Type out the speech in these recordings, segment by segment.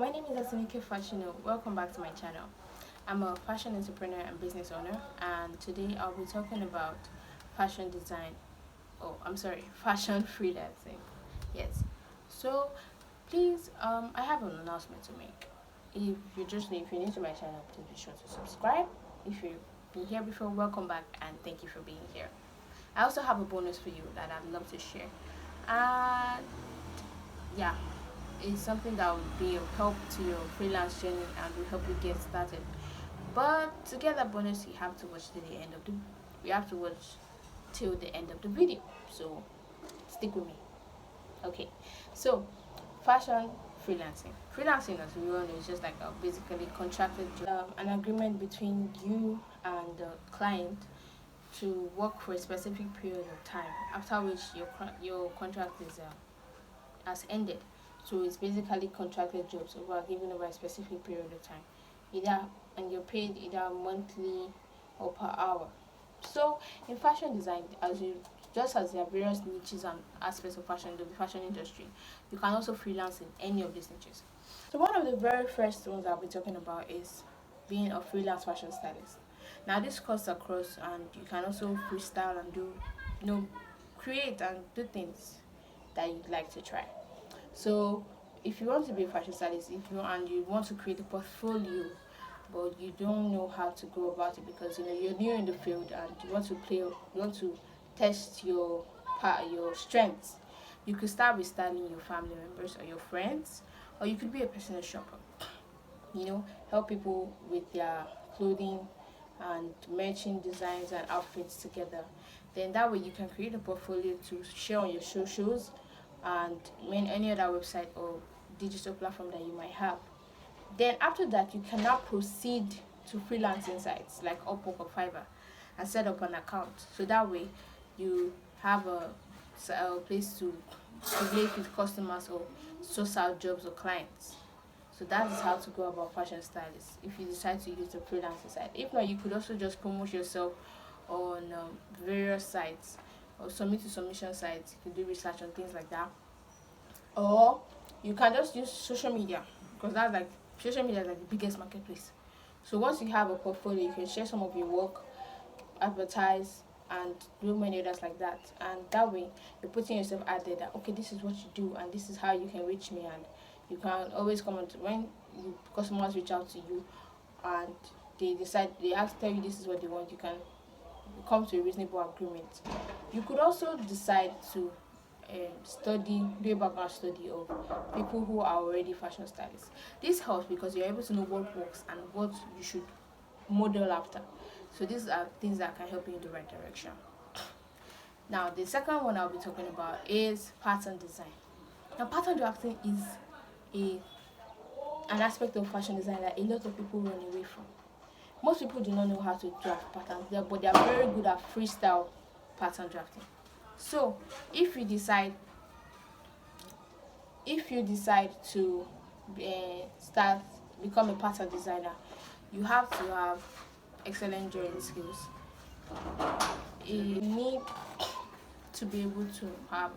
My name is Asinike Fashino. Welcome back to my channel. I'm a fashion entrepreneur and business owner, and today I'll be talking about fashion design. Oh, I'm sorry, fashion freelancing. Yes. So, please, I have an announcement to make. If you're new to my channel, please be sure to subscribe. If you've been here before, welcome back, and thank you for being here. I also have a bonus for you that I'd love to share. And yeah, it's something that will be of help to your freelance journey and will help you get started. But to get that bonus, you have to watch till the end of the you have to watch till the end of the video. So stick with me. Okay. So fashion freelancing. Freelancing, as we all know, is just like a basically contracted job, an agreement between you and the client to work for a specific period of time. After which your contract is has ended. So it's basically contracted jobs given over a specific period of time. Either and you're paid either monthly or per hour. So in fashion design, just as there are various niches and aspects of the fashion industry, you can also freelance in any of these niches. So one of the very first ones I'll be talking about is being a freelance fashion stylist. Now this cuts across, and you can also freestyle and do, you know, create and do things that you'd like to try. So if you want to be a fashion stylist, if you and you want to create a portfolio, but you don't know how to go about it because you're new in the field and you want to test your strengths, you could start with styling your family members or your friends, or you could be a personal shopper. Help people with their clothing and matching designs and outfits together. Then that way you can create a portfolio to share on your socials and any other website or digital platform that you might have. Then after that, you can now proceed to freelancing sites like Upwork or Fiverr and set up an account. So that way you have a place to relate with customers or source out jobs or clients. So that is how to go about fashion stylists if you decide to use the freelancing site. If not, you could also just promote yourself on various sites or submit to submission sites. You can do research on things like that. Or you can just use social media, because social media is like the biggest marketplace. So once you have a portfolio, you can share some of your work, advertise, and do many others like that. And that way, you're putting yourself out there that, okay, this is what you do, and this is how you can reach me, and you can always comment when customers reach out to you, and tell you this is what they want. You can come to a reasonable agreement. You could also decide to do a background study of people who are already fashion stylists. This helps because you're able to know what works and what you should model after. So these are things that can help you in the right direction. Now, the second one I'll be talking about is pattern design. Now, pattern drafting is an aspect of fashion design that a lot of people run away from. Most people do not know how to draft patterns, but they are very good at freestyle pattern drafting. So if you decide to start become a pattern designer, you have to have excellent drawing skills. You need to be able to have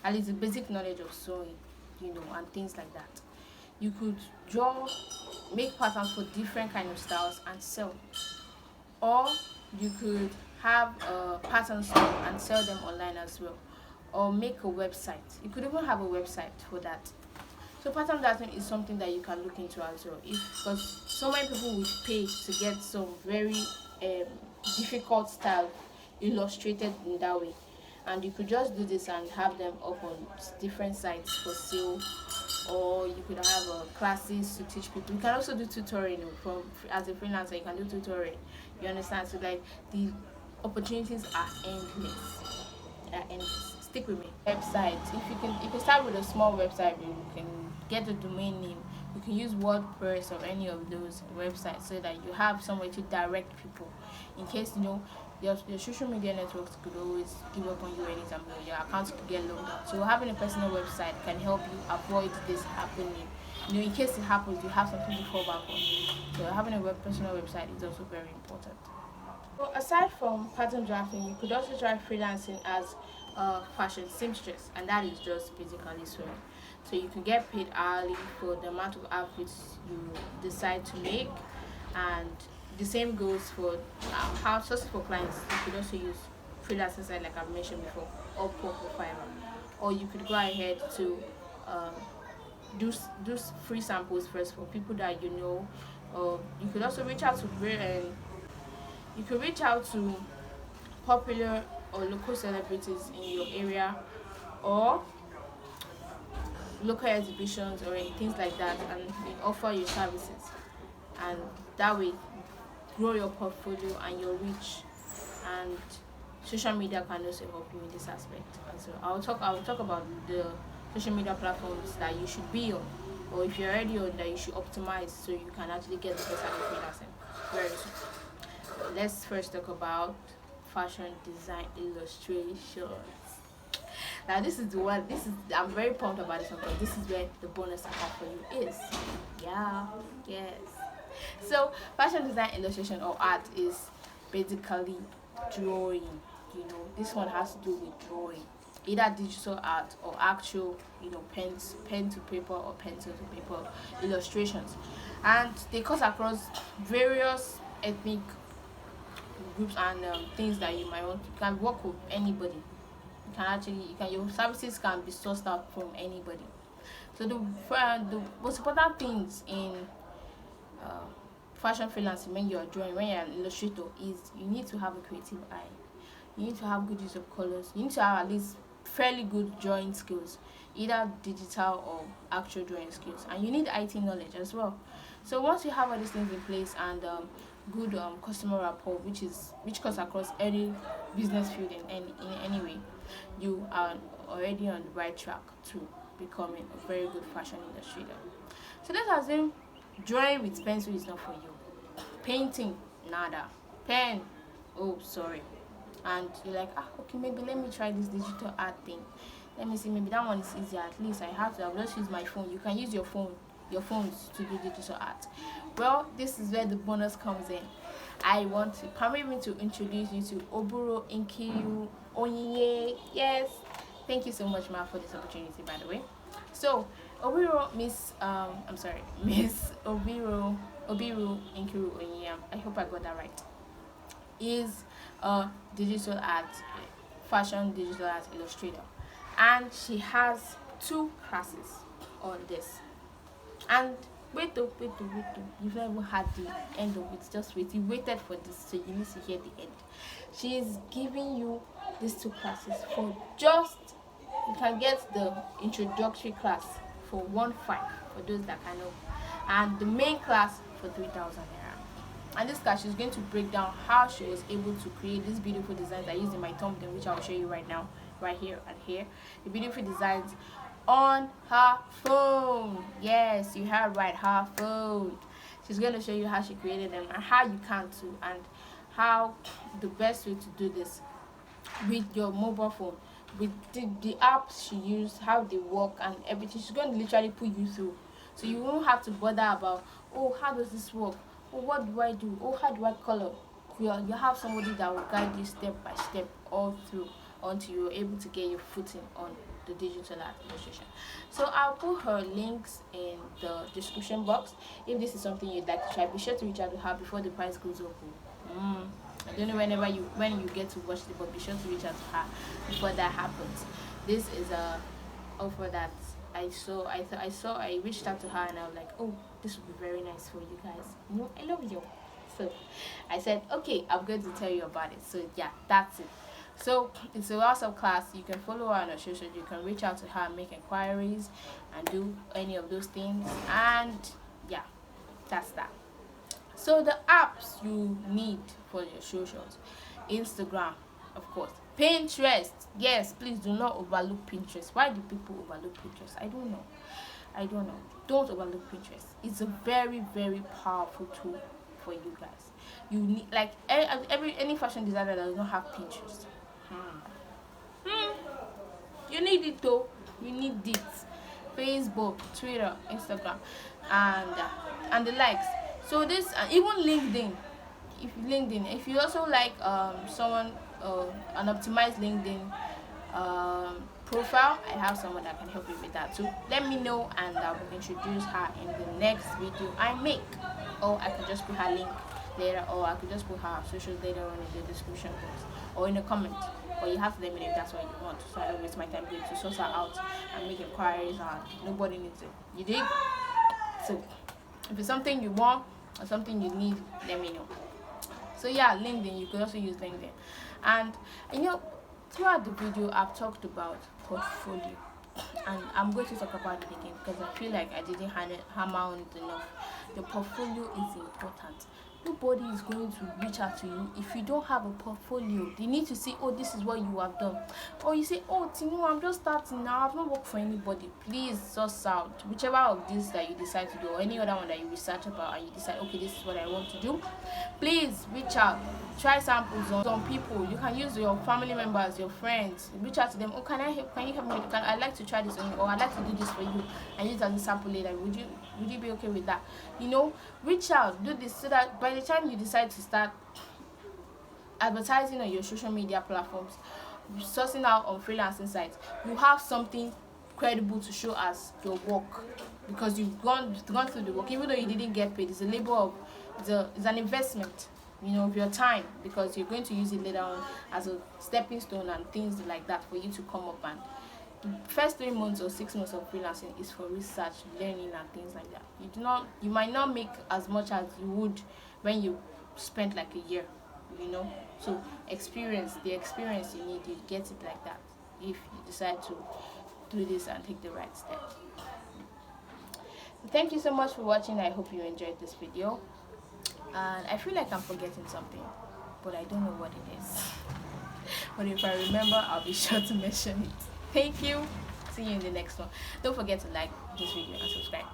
at least the basic knowledge of sewing, and things like that. You could make patterns for different kind of styles and sell, or you could have patterns and sell them online as well, or make a website. You could even have a website for that. So pattern drafting is something that you can look into as well, because so many people would pay to get some very difficult style illustrated in that way, and you could just do this and have them up on different sites for sale, or you could have classes to teach people. You can also do tutoring as a freelancer. You can do tutoring. You understand? So like the opportunities are endless. Stick with me. Website. If you start with a small website, you can get the domain name. You can use WordPress or any of those websites so that you have somewhere to direct people. In case your social media networks could always give up on you anytime. Your accounts could get locked out. So having a personal website can help you avoid this happening. In case it happens, you have something to fall back on. So having a personal website is also very important. So aside from pattern drafting, you could also try freelancing as fashion seamstress, and that is just basically sewing. So you can get paid hourly for the amount of outfits you decide to make, and the same goes for how just for clients. You could also use freelancing site like I've mentioned before, or Upwork or Fiverr, or you could go ahead to um, do free samples first for people that you know. Or you could also reach out to you could reach out to popular or local celebrities in your area, or local exhibitions or things like that, and they offer your services, and that way grow your portfolio and your reach. And social media can also help you in this aspect. And so I'll talk about the social media platforms that you should be on, or if you're already on, that you should optimize so you can actually get the best out of freelancing very soon. So let's first talk about fashion design illustrations. Now this is the one. This is I'm very pumped about this one because this is where the bonus I have for you is. Yeah, yes. So fashion design illustration or art is basically drawing. You know, this one has to do with drawing, either digital art or actual, pen to paper or pencil to paper illustrations, and they cut across various ethnic groups and things that you might want. You can work with anybody. Your services can be sourced out from anybody. So the most important things in uh, fashion freelancing when you're drawing, when you're an illustrator, is you need to have a creative eye. You need to have good use of colors. You need to have at least fairly good drawing skills, either digital or actual drawing skills, and you need IT knowledge as well. So once you have all these things in place and good customer rapport, which cuts across any business field in any way, you are already on the right track to becoming a very good fashion illustrator. So let's assume drawing with pencil is not for you. Painting, nada. Pen, oh sorry. And you're like, okay, maybe let me try this digital art thing. Let me see, maybe that one is easier. At least I'll just use my phone. You can use your phones to do digital art. Well, this is where the bonus comes in. I want to permit me to introduce you to Oburo Inkiru Onyinye. Yes, thank you so much, Ma, for this opportunity, by the way. So Miss Obiru Inkiru Onyinye, I hope I got that right, is a fashion digital art illustrator, and she has 2 classes on this. And you've not even had the end of it. Just wait. You waited for this, so you need to hear the end. She is giving you these 2 classes for just, you can get the introductory class for 1.5 for those that kind of, and the main class for 3,000 naira. And this class, she's going to break down how she was able to create these beautiful designs I used in my thumbnail, which I'll show you right now, right here and here. The beautiful designs on her phone. Yes, you heard right, her phone. She's going to show you how she created them and how you can too, and how the best way to do this with your mobile phone, with the apps she used, how they work and everything. She's going to literally put you through, so you won't have to bother about, oh, how does this work, oh, what do I do, oh, how do I color. You have somebody that will guide you step by step all through until you're able to get your footing on the digital art illustration. So I'll put her links in the description box. If this is something you'd like to try, be sure to reach out to her before the price goes up. I don't know when you get to watch it, but be sure to reach out to her before that happens. This is a offer that I saw. I reached out to her and I was like, oh, this would be very nice for you guys. I love you. So I said, okay, I'm going to tell you about it. So yeah, that's it. So it's a WhatsApp class. You can follow her on her social. You can reach out to her, make inquiries, and do any of those things. And yeah, that's that. So the apps you need for your socials: Instagram, of course, Pinterest. Yes, please do not overlook Pinterest. Why do people overlook Pinterest? I don't know. Don't overlook Pinterest. It's a very, very powerful tool for you guys. You need, like, any fashion designer that does not have Pinterest. You need it though. You need it. Facebook, Twitter, Instagram, and the likes. So this, even LinkedIn. If you also like someone, an optimized LinkedIn, profile, I have someone that can help you with that too. Let me know and I will introduce her in the next video I make. Or I could just put her link later, or I could just put her socials later on in the description box or in the comment. Or you have to let me know if that's what you want, so I don't waste my time going to source her out and make inquiries and nobody needs it. You dig? So if it's something you want or something you need, let me know. So yeah, LinkedIn, you could also use LinkedIn. And throughout the video I've talked about portfolio, and I'm going to talk about it again because I feel like I didn't hammer on it enough. The portfolio is important. Nobody is going to reach out to you if you don't have a portfolio. They need to see, oh, this is what you have done. Or you say, oh, Tinu, I'm just starting now, I've not worked for anybody. Please source out whichever of this that you decide to do, or any other one that you research about and you decide, okay, this is what I want to do. Please reach out, try samples on people. You can use your family members, your friends. Reach out to them. Oh, can you help me? I'd like to try this on you, or I'd like to do this for you and use as a sample later. Would you be okay with that? Reach out, do this, so that by the time you decide to start advertising on your social media platforms, sourcing out on freelancing sites, you have something credible to show as your work, because you've gone through the work. Even though you didn't get paid, it's a labor of it's an investment, of your time, because you're going to use it later on as a stepping stone and things like that for you to come up. And the first 3 months or 6 months of freelancing is for research, learning, and things like that. You might not make as much as you would when you spent like a year, so the experience you need, you get it like that if you decide to do this and take the right step. So thank you so much for watching. I hope you enjoyed this video, and I feel like I'm forgetting something, but I don't know what it is. But if I remember, I'll be sure to mention it. Thank you. See you in the next one. Don't forget to like this video and subscribe.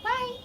Bye.